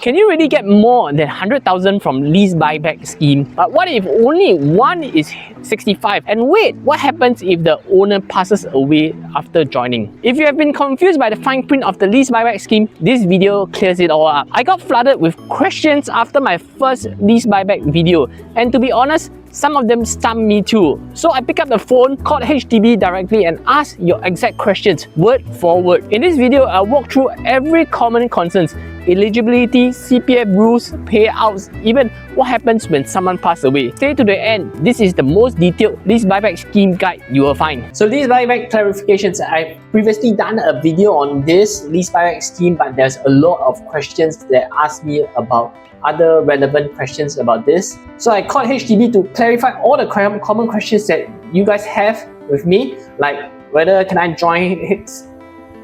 Can you really get more than 100,000 from lease buyback scheme? But what if only one is 65? And wait, what happens if the owner passes away after joining? If you have been confused by the fine print of the lease buyback scheme, this video clears it all up. I got flooded with questions after my first lease buyback video, and to be honest, some of them stumped me too. So I picked up the phone, called HDB directly and asked your exact questions word for word. In this video, I'll walk through every common concerns: eligibility, CPF rules, payouts, even what happens when someone passes away. Stay to the end. This is the most detailed lease buyback scheme guide you will find. So lease buyback clarifications. I've previously done a video on this lease buyback scheme, but there's a lot of questions that ask me about other relevant questions about this. So I called HDB to clarify all the common questions that you guys have with me, like whether can I join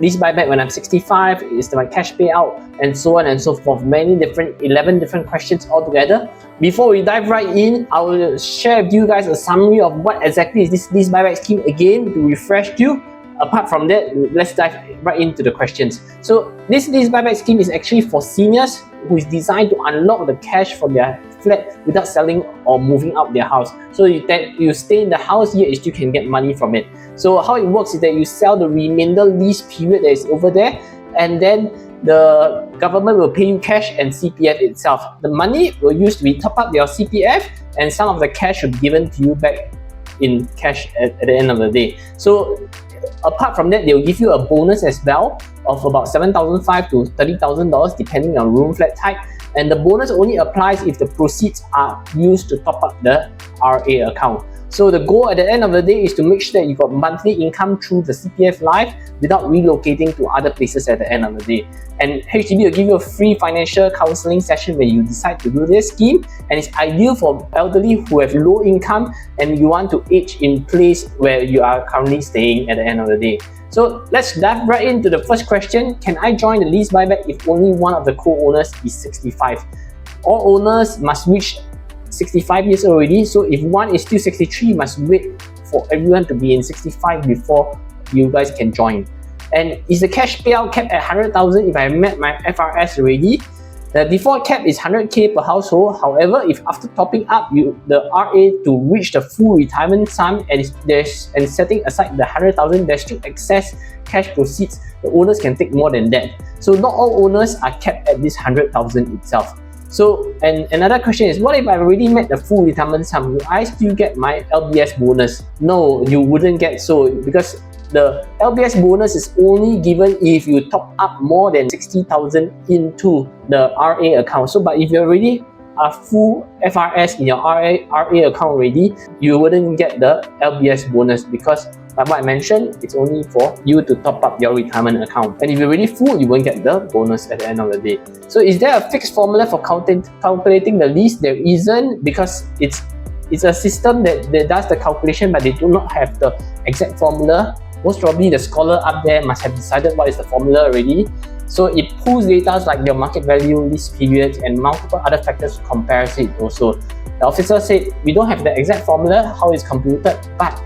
lease buyback when I'm 65, is there my cash payout, and so on and so forth. 11 different questions altogether. Before we dive right in, I will share with you guys a summary of what exactly is this lease buyback scheme again to refresh you. Apart from that, let's dive right into the questions. So this lease buyback scheme is actually for seniors who is designed to unlock the cash from their flat without selling or moving out their house. So you stay in the house, yet you still can get money from it. So how it works is that you sell the remainder lease period that is over there, and then the government will pay you cash and CPF itself. The money will use to be top up your CPF, and some of the cash will be given to you back in cash at the end of the day. So apart from that, they'll give you a bonus as well of about $7,500 to $30,000 depending on room flat type, and the bonus only applies if the proceeds are used to top up the RA account. So the goal at the end of the day is to make sure that you got monthly income through the CPF Life without relocating to other places at the end of the day. And HDB will give you a free financial counseling session when you decide to do this scheme, and it's ideal for elderly who have low income and you want to age in place where you are currently staying at the end of the day. So let's dive right into the first question. Can I join the lease buyback if only one of the co-owners is 65? All owners must reach 65 years already, so if one is still 63, you must wait for everyone to be in 65 before you guys can join. And is the cash payout capped at 100,000 if I met my FRS already? The default cap is 100k per household. However, if after topping up the RA to reach the full retirement sum and setting aside the 100,000, there's still excess cash proceeds, the owners can take more than that. So not all owners are capped at this 100,000 itself. So, and another question is, what if I already met the full retirement sum? Will I still get my LBS bonus? No, you wouldn't get so, because the LBS bonus is only given if you top up more than 60,000 into the RA account. So, but if you already are full FRS in your RA account already, you wouldn't get the LBS bonus, because like what I mentioned, it's only for you to top up your retirement account. And if you're really full, you won't get the bonus at the end of the day. So is there a fixed formula for calculating the lease? There isn't, because it's a system that does the calculation, but they do not have the exact formula. Most probably the scholar up there must have decided what is the formula already. So it pulls data like your market value, lease period, and multiple other factors to compare it also. The officer said, we don't have the exact formula, how it's computed, but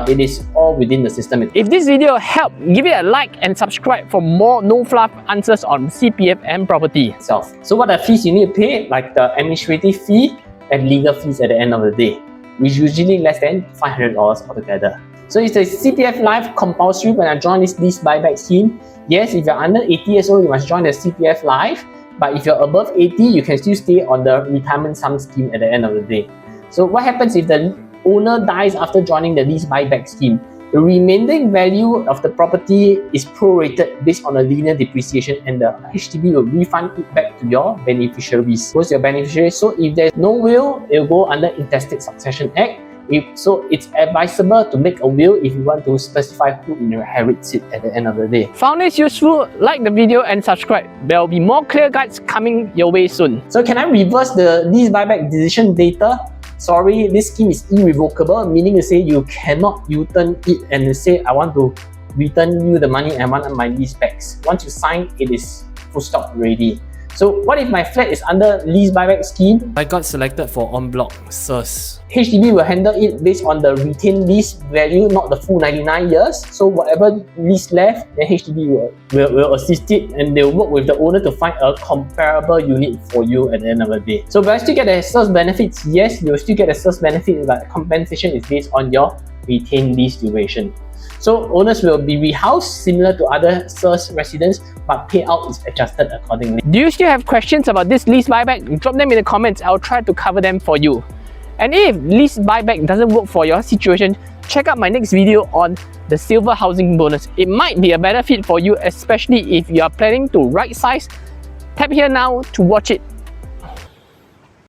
it is all within the system. If this video helped, give it a like and subscribe for more no fluff answers on CPF and property itself. So what are the fees you need to pay? Like the administrative fee and legal fees at the end of the day, which is usually less than $500 altogether. So is the CPF Life compulsory when I join this lease buyback scheme? Yes, if you're under 80 years old, you must join the CPF Life. But if you're above 80, you can still stay on the retirement sum scheme at the end of the day. So what happens if the owner dies after joining the lease buyback scheme? The remaining value of the property is prorated based on a linear depreciation, and the HDB will refund it back to your beneficiaries. Who's your beneficiaries? So if there's no will, it will go under Intestate Succession Act. So it's advisable to make a will if you want to specify who inherits it at the end of the day. Found this useful? Like the video and subscribe. There will be more clear guides coming your way soon. So can I reverse the lease buyback decision data? Sorry, this scheme is irrevocable, meaning to say you cannot U-turn it and say, I want to return you the money and I want my lease back. Once you sign, it is full stop already. So what if my flat is under lease buyback scheme? I got selected for en bloc SIRS. HDB will handle it based on the retained lease value, not the full 99 years. So whatever lease left, then HDB will assist it, and they'll work with the owner to find a comparable unit for you at the end of the day. So will I still get the SIRS benefits? Yes, you'll still get the SIRS benefits, but compensation is based on your retained lease duration. So owners will be rehoused similar to other SIRS residents, but payout is adjusted accordingly. Do you still have questions about this lease buyback? Drop them in the comments. I'll try to cover them for you. And if lease buyback doesn't work for your situation, check out my next video on the silver housing bonus. It might be a better fit for you, especially if you are planning to right size. Tap here now to watch it.